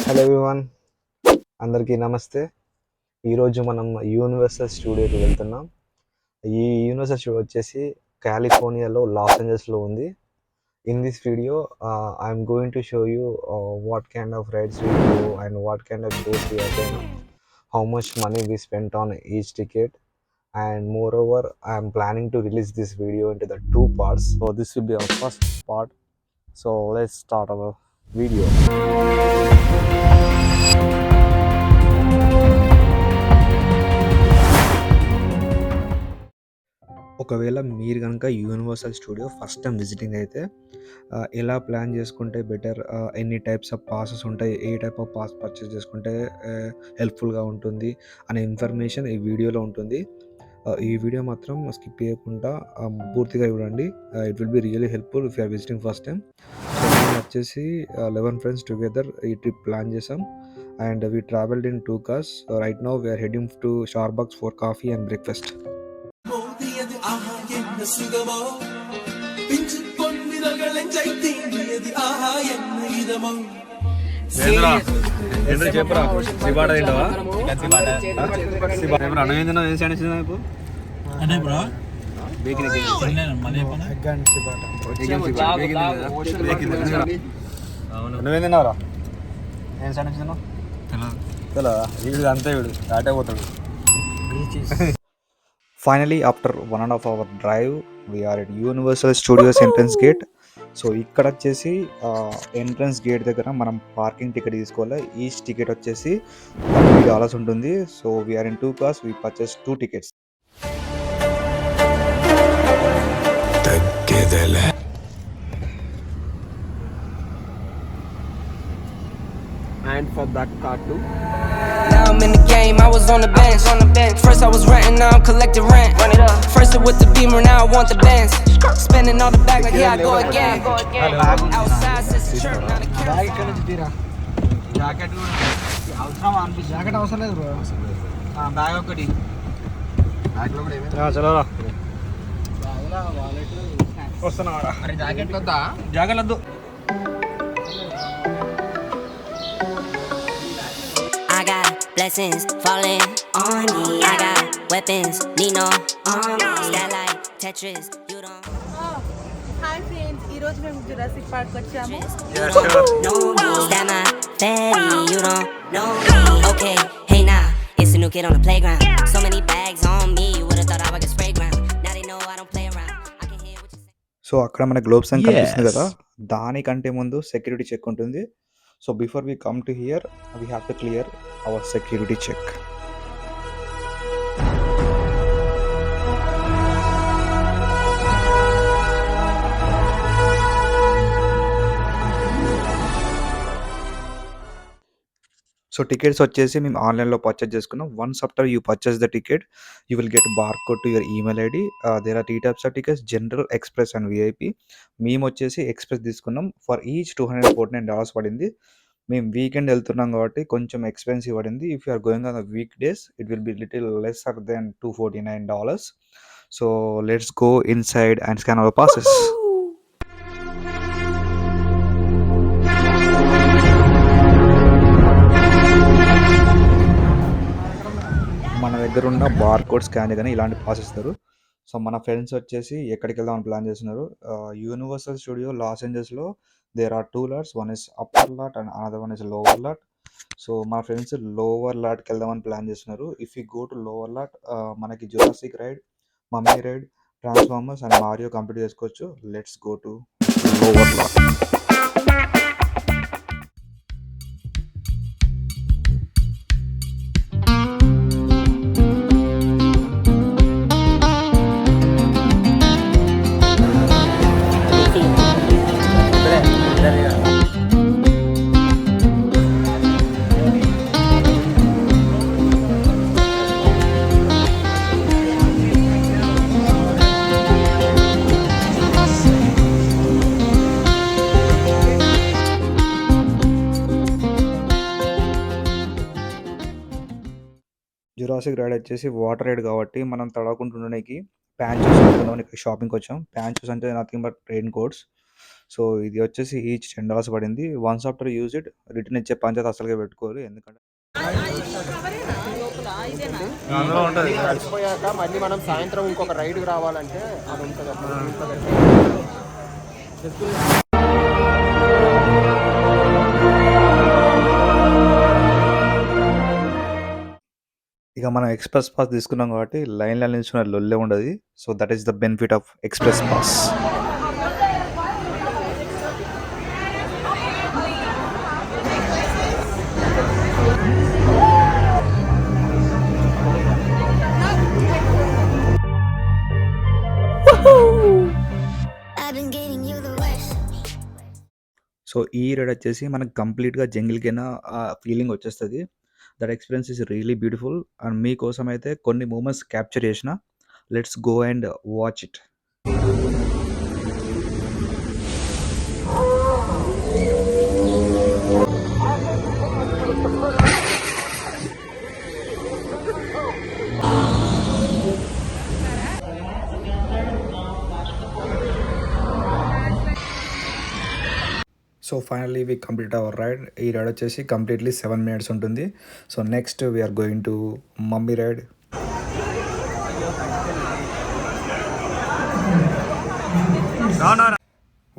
Hello everyone, అందరికీ నమస్తే. ఈరోజు మనం యూనివర్సల్ స్టూడియోకి వెళ్తున్నాం. ఈ యూనివర్సల్ స్టూడియో వచ్చేసి కాలిఫోర్నియాలో లాస్ ఏంజల్స్లో ఉంది. In this video I'm going to show you what kind of rides we go and what kind of shows we attend, how much money we spent on each ticket, and moreover I am planning to release this video into the two parts. So this will be our first part. So let's start our video. ఒకవేళ మీరు కనుక universal studio first time visiting అయితే ఎలా plan చేసుకుంటే better, ఎన్ని types of passes ఉంటాయి, ఏ type of pass purchase చేసుకుంటే హెల్ప్ఫుల్గా ఉంటుంది అనే ఇన్ఫర్మేషన్ ఈ వీడియోలో ఉంటుంది. ఈ వీడియో మాత్రం స్కిప్ చేయకుండా పూర్తిగా చూడండి. It will be really helpful if you're visiting first time. So మేము వచ్చేసి 11 ఫ్రెండ్స్ టుగెదర్ ఈ ట్రిప్ ప్లాన్ చేసాం and we travelled in 2 cars. Right now we're heading to Starbucks for coffee and breakfast. చెప్పరా సిబాట తింటావా? నువ్వేం తిన్నావురా? ఏం శాండ్విచ్ తిన్నావు? తెలదా? వీడు అంతే, వీడు దాటే పోతాడు. Finally after 1.5 hour drive we're at Universal Studios entrance gate. So ఇక్కడ వచ్చేసి ఎంట్రన్స్ గేట్ దగ్గర మనం పార్కింగ్ టికెట్ తీసుకోవాలి. ఈచ్ టికెట్ వచ్చేసి $30 ఉంటుంది. So we're in 2 cars, we purchase 2 tickets. And for that car too. Now I'm in the game, I was on the bench. First I was renting, now I'm collecting rent. Run it up. First it with the Beamer, now I want the Benz. Spending all the bag like here I go again. Outside since the church, now the camera. Bag ikkada chitira. Jacket avasram anpi. Jacket avasaram ledhu bro. Bag okati. Bag lo kuda ema. Chalo ra. Bag la wallet వస్తున్నారా? అరే jacket వద్దా? Jacket వద్దు. I got blessings falling on me. I got weapons, need no army. Stand like Tetris, you don't. Hi friends, ఈ రోజు మేము Jurassic park వచ్చాము. Stand my fatty, you don't know me. Okay, hey now, it's a new kid on the playground. So many bags on me, you would've thought I was a spray ground. Now they know I don't play around. I can hear what you say. So అక్కడ మన globes అని కనిపిస్తుంది కదా, దానికంటే ముందు security check ఉంటుంది. So before we come to here, we have to clear our security check. So tickets వచ్చేసి మేము ఆన్లైన్లో పర్చేస్ చేసుకున్నాం. Once after you purchase the ticket, you will get barcode to your email ID. There are 3 types of tickets, general, express and VIP. మేము వచ్చేసి express తీసుకున్నాం. For each $249 పడింది. మేము weekend వెళ్తున్నాం కాబట్టి కొంచెం ఎక్స్పెన్సివ్ పడింది. If you are going on the week days it will be little lesser than $249. So let's go inside and scan our passes. మన దగ్గర ఉన్న బార్ కోడ్ స్కాన్ కానీ ఇలాంటి పాస్ ఇస్తారు. సో మన ఫ్రెండ్స్ వచ్చేసి ఎక్కడికి వెళ్దామని ప్లాన్ చేస్తున్నారు. యూనివర్సల్ స్టూడియో లాస్ ఏంజల్స్లో there are 2 lots. One is upper lot and another one is lower lot. So మా ఫ్రెండ్స్ లోవర్ లాట్కి వెళ్దామని ప్లాన్ చేస్తున్నారు. If you go to lower lot మనకి Jurassic ride, Mummy ride, Transformers and Mario complete చేసుకోవచ్చు. Let's go to lower lot. Jurassic ride వచ్చేసి water ride కాబట్టి మనం తడవకుంటుండడానికి ప్యాంచెస్ కొనుక్కుందామని ఇక్కడ షాపింగ్కి వచ్చాం. ప్యాంచెస్ అంటే nothing but rain coats. So ఇది వచ్చేసి ఈచ్ $10 పడింది. Once after use it return ఇచ్చే పంచాయతీ అసలుగా పెట్టుకోరు, ఎందుకంటే అందులో ఉంటుంది. కలిసిపోయాక మళ్ళీ మనం సాయంత్రం ఇంకొక రైడ్కి రావాలంటే అది ఉంటుంది అప్పుడు. ఇక మనం ఎక్స్‌ప్రెస్ పాస్ తీసుకున్నాం కాబట్టి లైన్‌లో నిల్చునే లొల్లే ఉండదు. So that is the benefit of express pass. I've been getting you the west. So ఈ రైడ్ వచ్చేసి మనకు కంప్లీట్‌గా జంగిల్‌కైనా ఆ ఫీలింగ్ వచ్చేస్తది. That experience is really beautiful. And మీకోసం అయితే కొన్ని మూమెంట్స్ క్యాప్చర్ చేసిన. Let's go and watch it. So finally we complete our ride. ఈ రైడ్ వచ్చేసి కంప్లీట్లీ 7 మినిట్స్ ఉంటుంది. So next we are going to mummy ride.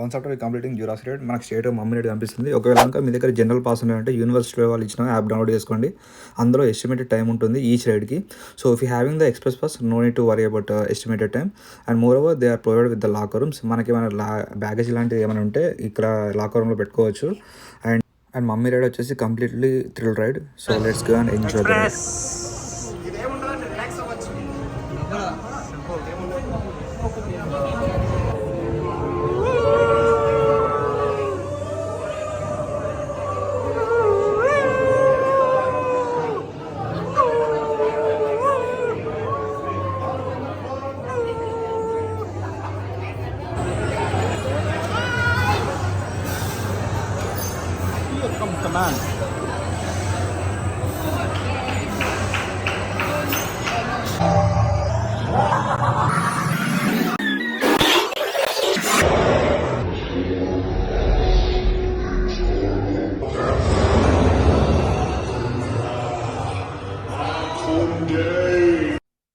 Once after completing Jurassic ride మనకు state mummy ride కనిపిస్తుంది. ఒకవేళ కనుక మీ దగ్గర general pass ఉన్నాయంటే university వాళ్ళు ఇచ్చిన యాప్ డౌన్లోడ్ చేసుకోండి. అందులో ఎస్టిమేటెడ్ టైం ఉంటుంది ఈచ్ రైడ్కి. So if you having the express pass no need to worry about estimated time. And moreover they are provide with the locker rooms. మనకి ఏమైనా baggage లాంటివి ఏమైనా ఉంటే ఇక్కడ లాకర్ రూమ్లో పెట్టుకోవచ్చు. అండ్ మమ్మీ రైడ్ వచ్చేసి completely thrill ride. So let's go and enjoy the ride.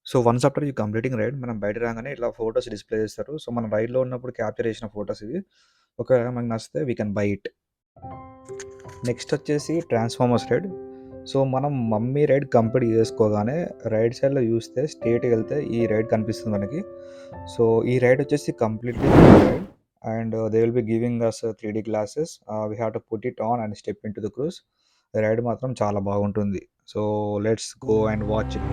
So once after you completing ride మనం బయట రాగానే ఇట్లా ఫొటోస్ డిస్ప్లే చేస్తారు. సో మనం రైడ్లో ఉన్నప్పుడు క్యాప్చర్ చేసిన ఫొటోస్ ఇవి. ఒకవేళ మనకు నచ్చితే we can buy it. Next వచ్చేసి ట్రాన్స్ఫార్మర్స్ రైడ్. సో మనం మమ్మీ రైడ్ కంప్లీట్ చేసుకోగానే రైట్ సైడ్లో చూస్తే స్ట్రేట్‌గా వెళ్తే ఈ రైడ్ కనిపిస్తుంది మనకి. సో ఈ రైడ్ వచ్చేసి completely ride and they will be giving us 3D glasses. We have to put it on and step into the cruise. Ride మాత్రం చాలా బాగుంటుంది. So let's go and watch it.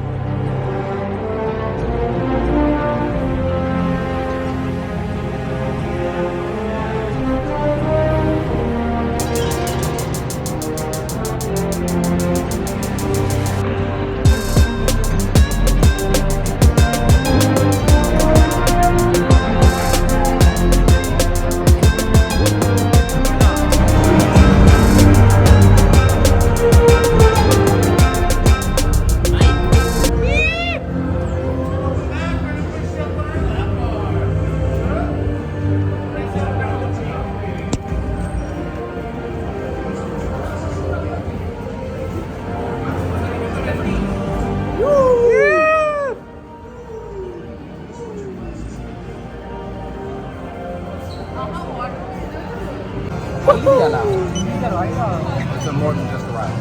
It's more than just a ride.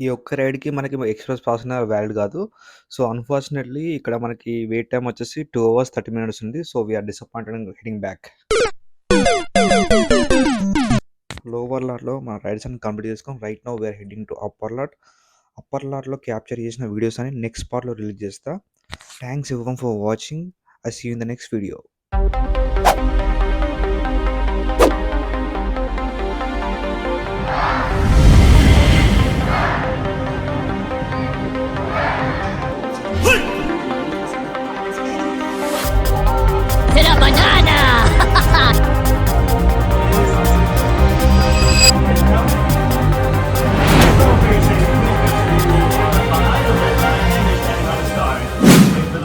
ఈ ఒక్క రైడ్‌కి మనకి express pass అనేది valid కాదు. So, unfortunately ఇక్కడ మనకి వెయిట్ టైమ్ వచ్చేసి 2 అవర్స్ 30 మినిట్స్ ఉంది. So, we are disappointed and heading back. Lower లాట్‌లో మన రైడ్స్ అన్ని కంప్లీట్ చేసుకొని right now we are heading to upper lot. Upper లాట్‌లో క్యాప్చర్ చేసిన వీడియోస్ అన్ని నెక్స్ట్ పార్ట్‌లో రిలీజ్ చేస్తా. Thanks everyone for watching. I see you in the next video.